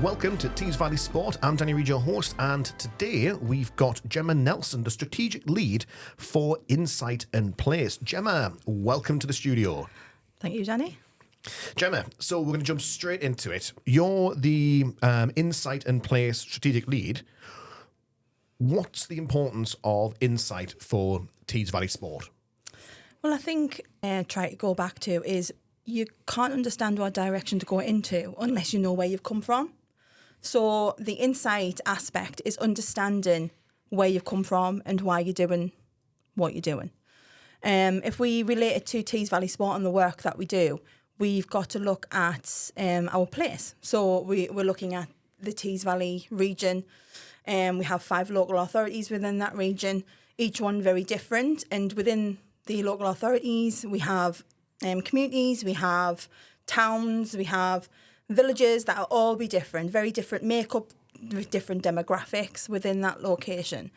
welcome to Tees Valley Sport. I'm Danny Reid, your host, and today we've got Gemma Nelson, the strategic lead for Insight and Place. Gemma, welcome to the studio. Thank you, Danny. Gemma, so we're going to jump straight into it. You're the Insight and Place strategic lead. What's the importance of Insight for Tees Valley Sport? Well, I think try to go back to is you can't understand what direction to go into unless you know where you've come from. So the insight aspect is understanding where you've come from and why you're doing what you're doing. If we relate it to Tees Valley Sport and the work that we do, we've got to look at our place. So we're looking at the Tees Valley region. We have 5 local authorities within that region, each one very different. And within the local authorities, we have communities, we have towns, we have villages that will all be different, very different makeup, with different demographics within that location.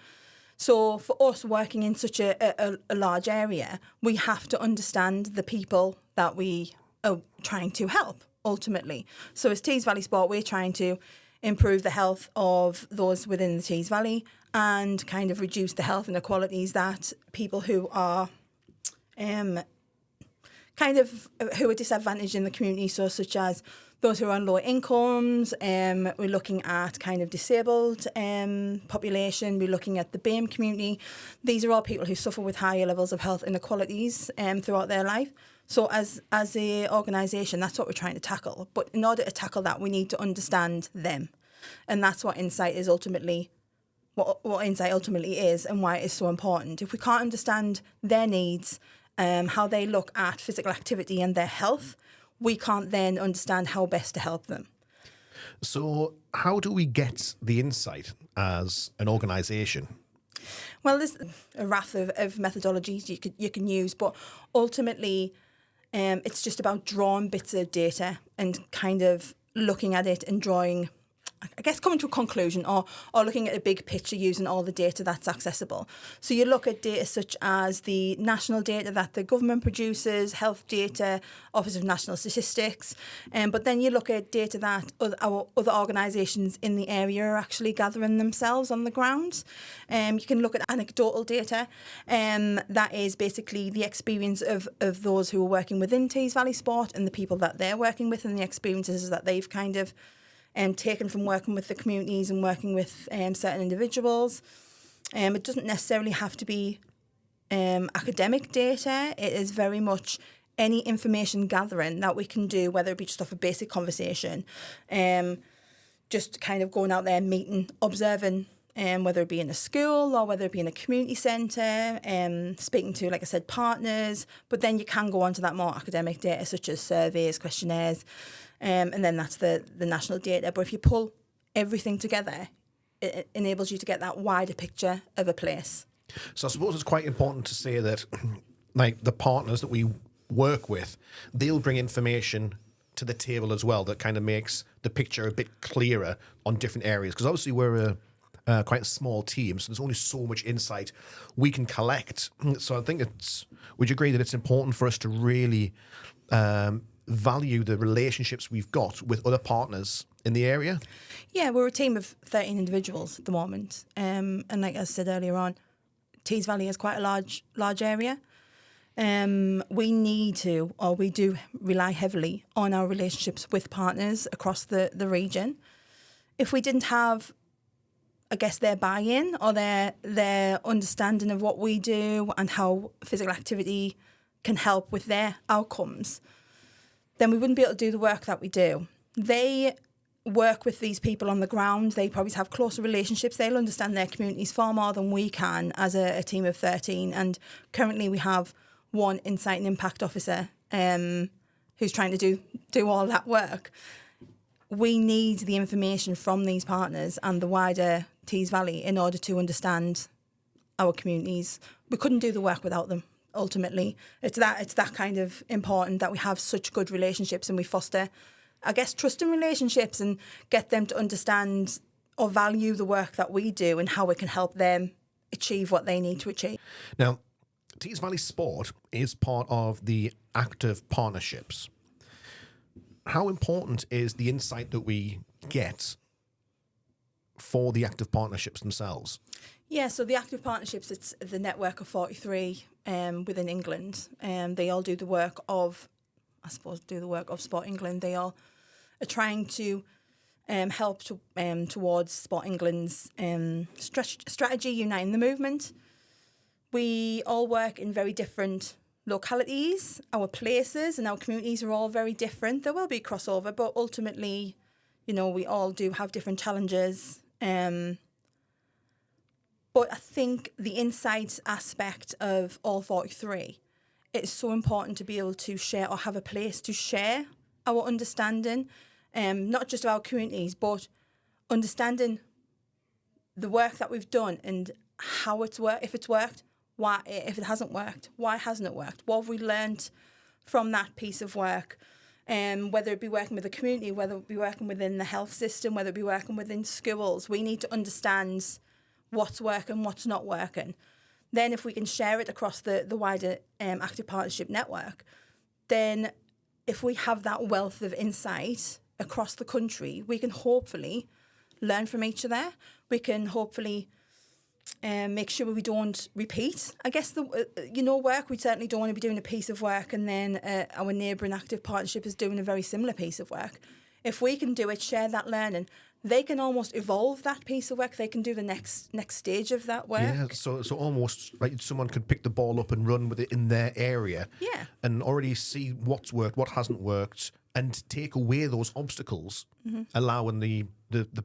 So for us working in such a large area, we have to understand the people that we are trying to help, ultimately. So as Tees Valley Sport, we're trying to improve the health of those within the Tees Valley and kind of reduce the health inequalities that people who are who are disadvantaged in the community, so such as those who are on low incomes. We're looking at kind of disabled population. We're looking at the BAME community. These are all people who suffer with higher levels of health inequalities throughout their life. So as a organisation, that's what we're trying to tackle. But in order to tackle that, we need to understand them. And that's what Insight is ultimately, what Insight ultimately is and why it is so important. If we can't understand their needs, how they look at physical activity and their health, we can't then understand how best to help them. So how do we get the insight as an organisation? Well, there's a raft of methodologies you can use, but ultimately it's just about drawing bits of data and kind of looking at it and drawing, I guess, coming to a conclusion or looking at a big picture using all the data that's accessible. So you look at data such as the national data that the government produces, health data, Office of National Statistics, but then you look at data that our other organisations in the area are actually gathering themselves on the ground. You can look at anecdotal data, that is basically the experience of those who are working within Tees Valley Sport and the people that they're working with and the experiences that they've kind of taken from working with the communities and working with certain individuals. It doesn't necessarily have to be academic data. It is very much any information gathering that we can do, whether it be just off a basic conversation, just kind of going out there, meeting, observing, whether it be in a school or whether it be in a community centre, speaking to, like I said, partners. But then you can go on to that more academic data, such as surveys, questionnaires, and then that's the national data. But if you pull everything together, it enables you to get that wider picture of a place. So I suppose it's quite important to say that like the partners that we work with, they'll bring information to the table as well that kind of makes the picture a bit clearer on different areas. Because obviously we're quite a small team, so there's only so much insight we can collect. So I think would you agree that it's important for us to really value the relationships we've got with other partners in the area? Yeah, we're a team of 13 individuals at the moment. And like I said earlier on, Tees Valley is quite a large area. We do rely heavily on our relationships with partners across the region. If we didn't have, I guess, their buy-in or their understanding of what we do and how physical activity can help with their outcomes, then we wouldn't be able to do the work that we do. They work with these people on the ground. They probably have closer relationships. They'll understand their communities far more than we can as a team of 13. And currently we have one Insight and Impact officer who's trying to do all that work. We need the information from these partners and the wider Tees Valley in order to understand our communities. We couldn't do the work without them. Ultimately, it's that kind of important that we have such good relationships and we foster, I guess, trusting relationships and get them to understand or value the work that we do and how it can help them achieve what they need to achieve. Now, Tees Valley Sport is part of the active partnerships. how important is the insight that we get for the active partnerships themselves? Yeah, so the active partnerships, it's the network of 43 within England. They all do the work of, Sport England. They all are trying to help towards Sport England's strategy, uniting the movement. We all work in very different localities. Our places and our communities are all very different. There will be crossover, but ultimately, we all do have different challenges. But I think the insights aspect of all 43, it's so important to be able to share or have a place to share our understanding, not just of our communities, but understanding the work that we've done and how it's worked, if it's worked, why, if it hasn't worked, why hasn't it worked, what have we learned from that piece of work, whether it be working with the community, whether it be working within the health system, whether it be working within schools. We need to understand what's working, what's not working. Then if we can share it across the wider active partnership network, then if we have that wealth of insight across the country, we can hopefully learn from each other. We can hopefully make sure we don't repeat, I guess, the work. We certainly don't want to be doing a piece of work and then our neighbouring active partnership is doing a very similar piece of work. If we can do it, share that learning, they can almost evolve that piece of work. They can do the next stage of that work. Yeah, so almost like someone could pick the ball up and run with it in their area. Yeah. And already see what's worked, what hasn't worked, and take away those obstacles, allowing the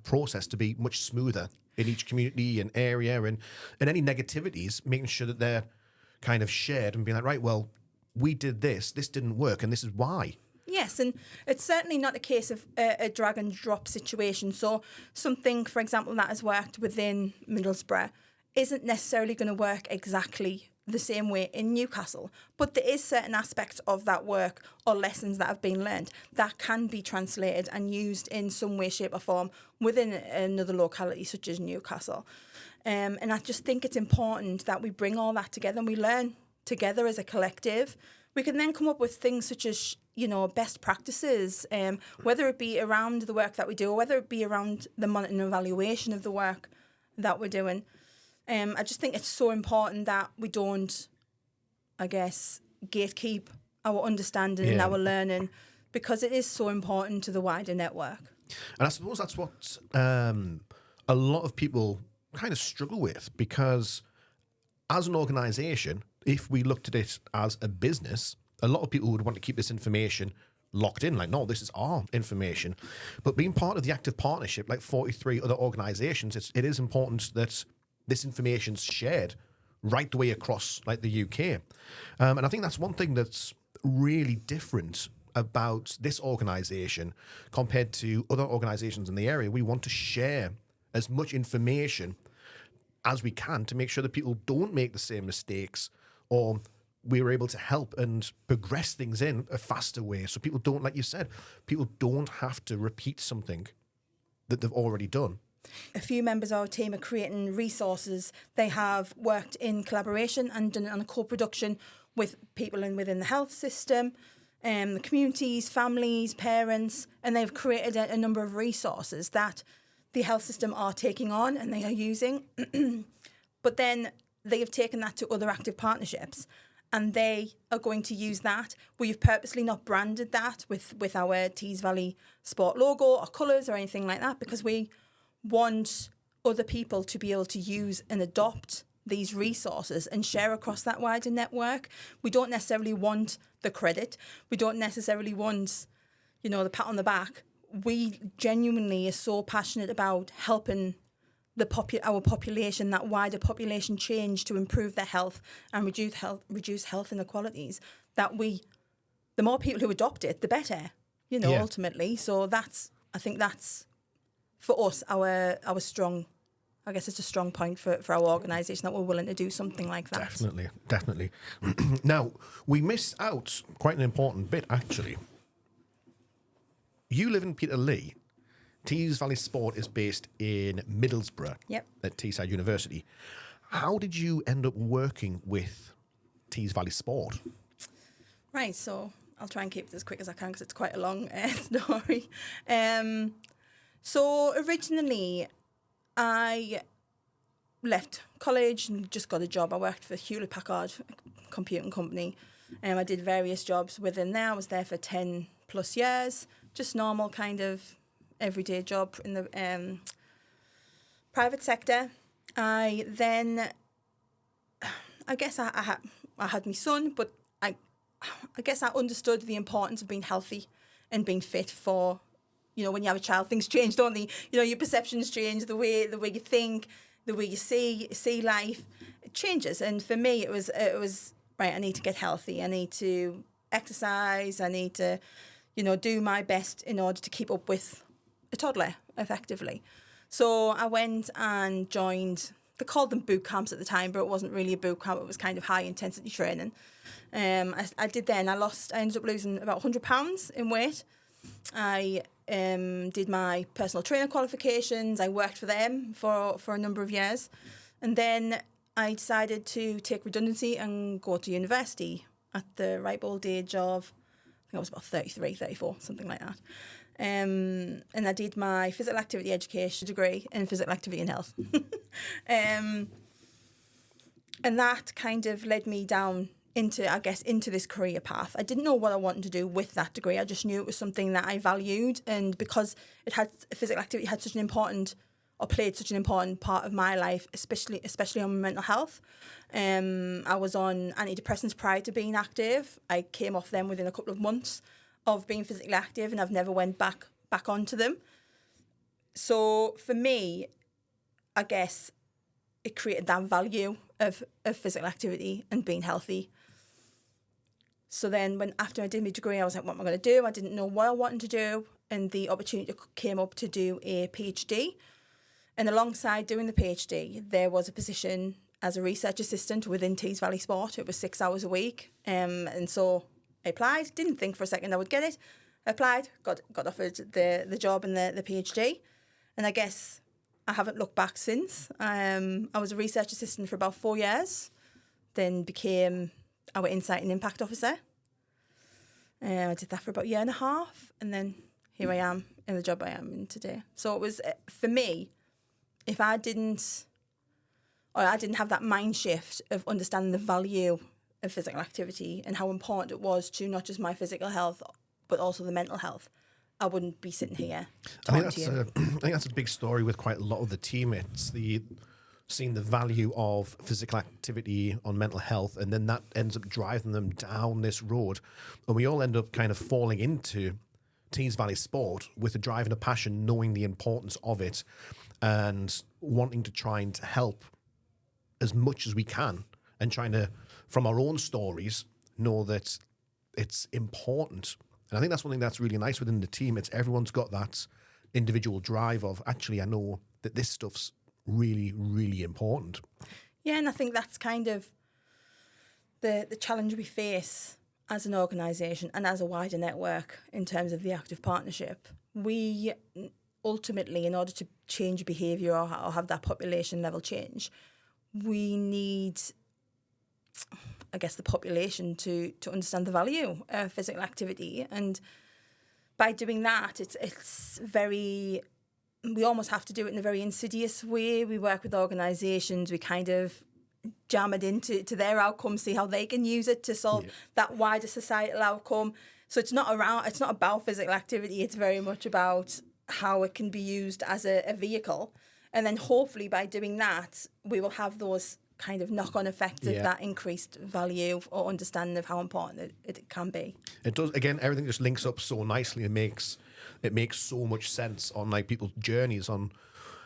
process to be much smoother in each community and area, and any negativities, making sure that they're kind of shared and being like, right, well, we did this didn't work, and this is why. Yes, and it's certainly not a case of a drag and drop situation. So something, for example, that has worked within Middlesbrough isn't necessarily going to work exactly the same way in Newcastle. But there is certain aspects of that work or lessons that have been learned that can be translated and used in some way, shape or form within another locality such as Newcastle. And I just think it's important that we bring all that together and we learn together as a collective. We can then come up with things such as, best practices, whether it be around the work that we do or whether it be around the monitoring and evaluation of the work that we're doing. I just think it's so important that we don't, I guess, gatekeep our understanding and our learning, because it is so important to the wider network. And I suppose that's what a lot of people kind of struggle with, because as an organisation, if we looked at it as a business, a lot of people would want to keep this information locked in, like, no, this is our information. But being part of the active partnership, like 43 other organisations, it is important that this information's shared right the way across, like, the UK. And I think that's one thing that's really different about this organisation compared to other organisations in the area. We want to share as much information as we can to make sure that people don't make the same mistakes, or we were able to help and progress things in a faster way. So people don't, like you said, people don't have to repeat something that they've already done. A few members of our team are creating resources. They have worked in collaboration and done it on a co-production with people within the health system, the communities, families, parents, and they've created a number of resources that the health system are taking on and they are using. But then they have taken that to other active partnerships and they are going to use that. We've purposely not branded that with our Tees Valley Sport logo or colours or anything like that, because we want other people to be able to use and adopt these resources and share across that wider network. We don't necessarily want the credit. We don't necessarily want, the pat on the back. We genuinely are so passionate about helping our population, that wider population change to improve their health and reduce health inequalities, that the more people who adopt it, the better, ultimately. So I think that's for us, our strong, I guess it's a strong point for our organisation, that we're willing to do something like that. Definitely. Now, we missed out quite an important bit, actually. You live in Peterlee. Tees Valley Sport is based in Middlesbrough. Yep. At Teesside University. How did you end up working with Tees Valley Sport? Right, so I'll try and keep it as quick as I can because it's quite a long story. So originally, I left college and just got a job. I worked for Hewlett Packard computing company. I did various jobs within there. I was there for 10 plus years, just normal kind of everyday job in the private sector. I guess I had my son, but I guess I understood the importance of being healthy and being fit for, when you have a child, things change, don't they? Your perceptions change, the way you think, the way you see life, it changes. And for me, it was right. I need to get healthy. I need to exercise. I need to, do my best in order to keep up with a toddler effectively. So I went and joined. They called them boot camps at the time, but it wasn't really a boot camp. It was kind of high intensity training. I did then. I ended up losing about £100 in weight. I did my personal trainer qualifications. I worked for them for a number of years. And then I decided to take redundancy and go to university at the ripe old age of, I think I was about 33, 34, something like that. And I did my physical activity education degree in physical activity and health. And that kind of led me down into this career path. I didn't know what I wanted to do with that degree. I just knew it was something that I valued, and because physical activity had such an important, or played such an important part of my life, especially on mental health. I was on antidepressants prior to being active. I came off them within a couple of months of being physically active, and I've never went back onto them. So for me, I guess it created that value of physical activity and being healthy. So then after I did my degree, I was like, what am I going to do? I didn't know what I wanted to do. And the opportunity came up to do a PhD. And alongside doing the PhD, there was a position as a research assistant within Tees Valley Sport. It was 6 hours a week. And so I applied, didn't think for a second I would get it. Applied, got offered the job and the PhD. And I guess I haven't looked back since. I was a research assistant for about 4 years, then became our Insight and Impact Officer. I did that for about a year and a half, and then here I am in the job I am in today. So it was, for me, if I didn't have that mind shift of understanding the value of physical activity and how important it was to not just my physical health, but also the mental health, I wouldn't be sitting here talking to you. I think that's a big story with quite a lot of the team. It's seeing the value of physical activity on mental health, and then that ends up driving them down this road. And we all end up kind of falling into Tees Valley Sport with a drive and a passion, knowing the importance of it and wanting to try and help as much as we can, and trying to, from our own stories, know that it's important. And I think that's one thing that's really nice within the team. It's everyone's got that individual drive of, actually, I know that this stuff's really, really important. Yeah, and I think that's kind of the challenge we face as an organisation and as a wider network in terms of the active partnership. We ultimately, in order to change behaviour or have that population level change, we need, I guess, the population to understand the value of physical activity. And by doing that, it's very, we almost have to do it in a very insidious way. We work with organisations, we kind of jam it into their outcome, see how they can use it to solve that wider societal outcome. So it's not about physical activity, it's very much about how it can be used as a vehicle. And then hopefully by doing that, we will have those kind of knock-on effects of that increased value or understanding of how important it can be. It does. Again, everything just links up so nicely and makes so much sense on like people's journeys on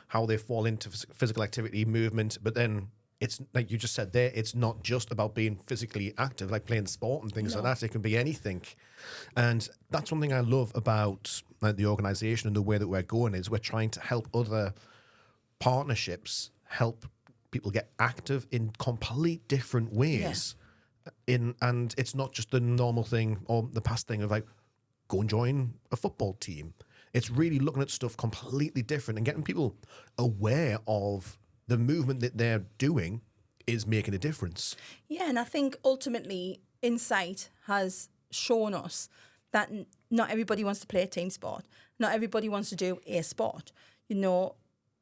how they fall into physical activity, movement. But then it's like you just said there, it's not just about being physically active, like playing sport and things like that. It can be anything. And that's one thing I love about like the organisation and the way that we're going is we're trying to help other partnerships help people get active in complete different ways. And it's not just the normal thing or the past thing of like, go and join a football team. It's really looking at stuff completely different and getting people aware of the movement that they're doing is making a difference. Yeah, and I think ultimately Insight has shown us that not everybody wants to play a team sport. Not everybody wants to do a sport. You know,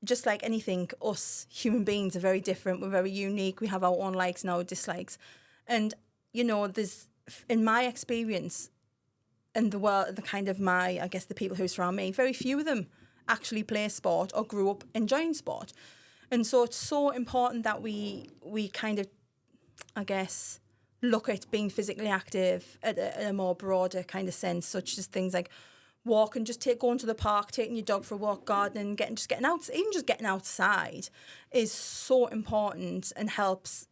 just like anything, us human beings are very different. We're very unique. We have our own likes and our dislikes. And, you know, there's, in my experience, in the world, I guess the people who surround me, very few of them actually play sport or grew up enjoying sport. And so it's so important that we kind of, I guess, look at being physically active at a more broader kind of sense, such as things like walking, going to the park, taking your dog for a walk, gardening, getting out, even just getting outside is so important and helps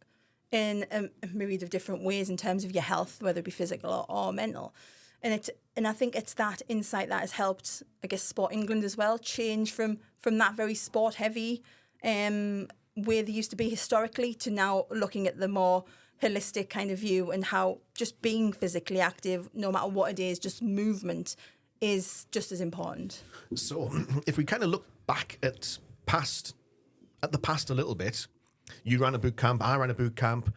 in a myriad of different ways in terms of your health, whether it be physical or mental. And I think it's that insight that has helped, I guess, Sport England as well, change from that very sport heavy way they used to be historically to now looking at the more holistic kind of view and how just being physically active, no matter what it is, just movement is just as important. So if we kind of look back at the past a little bit, you ran a boot camp, I ran a boot camp.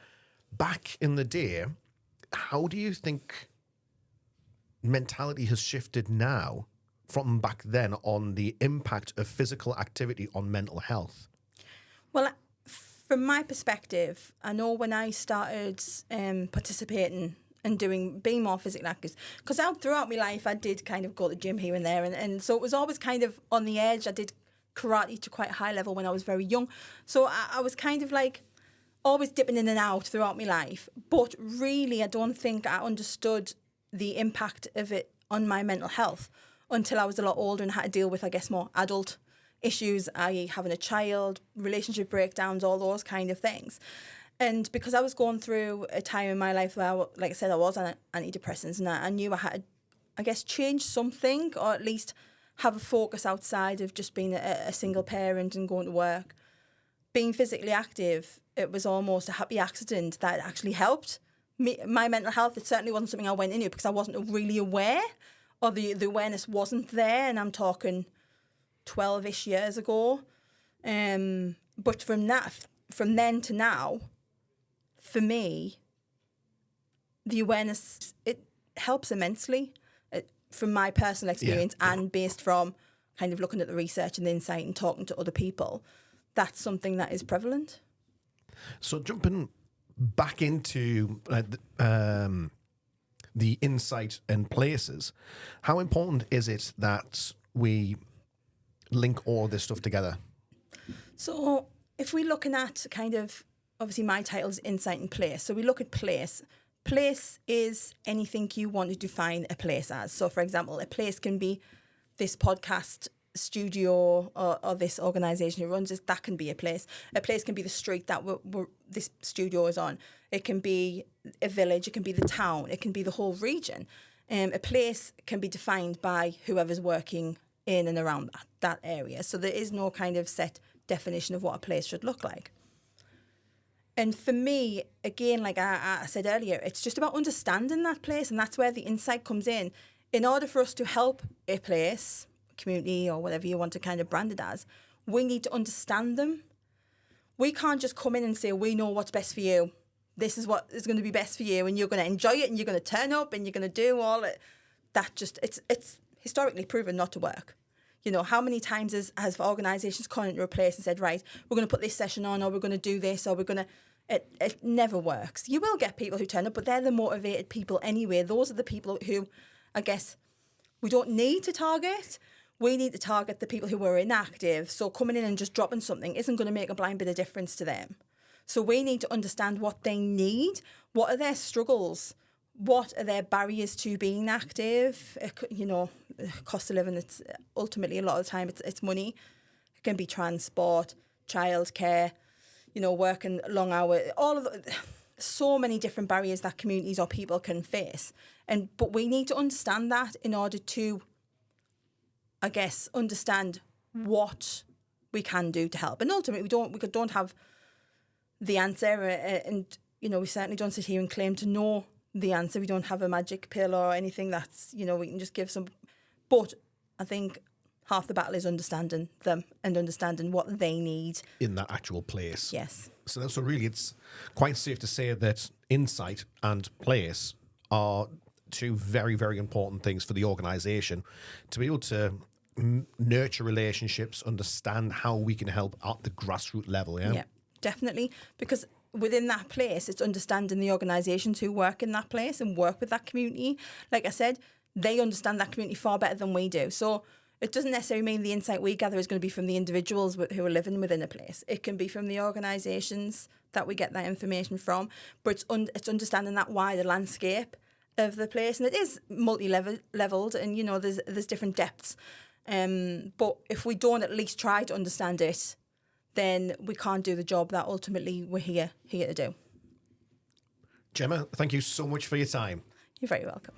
Back in the day, how do you think mentality has shifted now from back then on the impact of physical activity on mental health? Well, from my perspective, I know when I started participating and being more physically active, because throughout my life I did kind of go to the gym here and there, and so it was always kind of on the edge. I did karate to quite a high level when I was very young, so I was kind of like always dipping in and out throughout my life, but really I don't think I understood the impact of it on my mental health until I was a lot older and had to deal with, I guess, more adult issues, i.e. having a child, relationship breakdowns, all those kind of things. And because I was going through a time in my life where, like I said, I was on antidepressants, and I knew I had to, I guess, change something, or at least have a focus outside of just being a single parent and going to work. Being physically active, it was almost a happy accident that it actually helped my mental health. It certainly wasn't something I went into because I wasn't really aware, or the awareness wasn't there, and I'm talking 12-ish years ago. But from then to now, for me, the awareness, it helps immensely from my personal experience and based from kind of looking at the research and the insight and talking to other people. That's something that is prevalent. So jumping back into the insight and places, how important is it that we link all this stuff together? So if we're looking at kind of, obviously my title is Insight and Place. So we look at place. Place is anything you want to define a place as. So for example, a place can be this podcast studio or this organisation who runs this, that can be a place. A place can be the street that this studio is on. It can be a village, it can be the town, it can be the whole region. A place can be defined by whoever's working in and around that area. So there is no kind of set definition of what a place should look like. And for me, again, like I said earlier, it's just about understanding that place, and that's where the insight comes in. In order for us to help a place, community, or whatever you want to kind of brand it as, we need to understand them. We can't just come in and say, we know what's best for you. This is what is going to be best for you, and you're going to enjoy it, and you're going to turn up, and you're going to do all it. That just, it's historically proven not to work. You know, how many times has organisations come into a place and said, right, we're going to put this session on, or we're going to do this, or we're going to... It never works. You will get people who turn up, but they're the motivated people anyway. Those are the people who, I guess, we don't need to target. We need to target the people who are inactive. So coming in and just dropping something isn't going to make a blind bit of difference to them. So we need to understand what they need. What are their struggles? What are their barriers to being active? You know, cost of living, it's ultimately a lot of the time it's money. It can be transport, childcare, you know, working long hours, so many different barriers that communities or people can face. But we need to understand that in order to, I guess, understand what we can do to help. And ultimately, we don't have the answer, and you know, we certainly don't sit here and claim to know the answer. We don't have a magic pill or anything that's, you know, we can just give some. But I think half the battle is understanding them and understanding what they need in that actual place. Yes. So really, it's quite safe to say that insight and place are two very, very important things for the organisation to be able to nurture relationships, understand how we can help at the grassroots level. Yeah, definitely. Because within that place, it's understanding the organisations who work in that place and work with that community. Like I said, they understand that community far better than we do. So it doesn't necessarily mean the insight we gather is going to be from the individuals who are living within a place. It can be from the organisations that we get that information from. But it's understanding that wider landscape of the place, and it is multi-leveled, and there's different depths. But if we don't at least try to understand it, then we can't do the job that ultimately we're here to do. Gemma, thank you so much for your time. You're very welcome.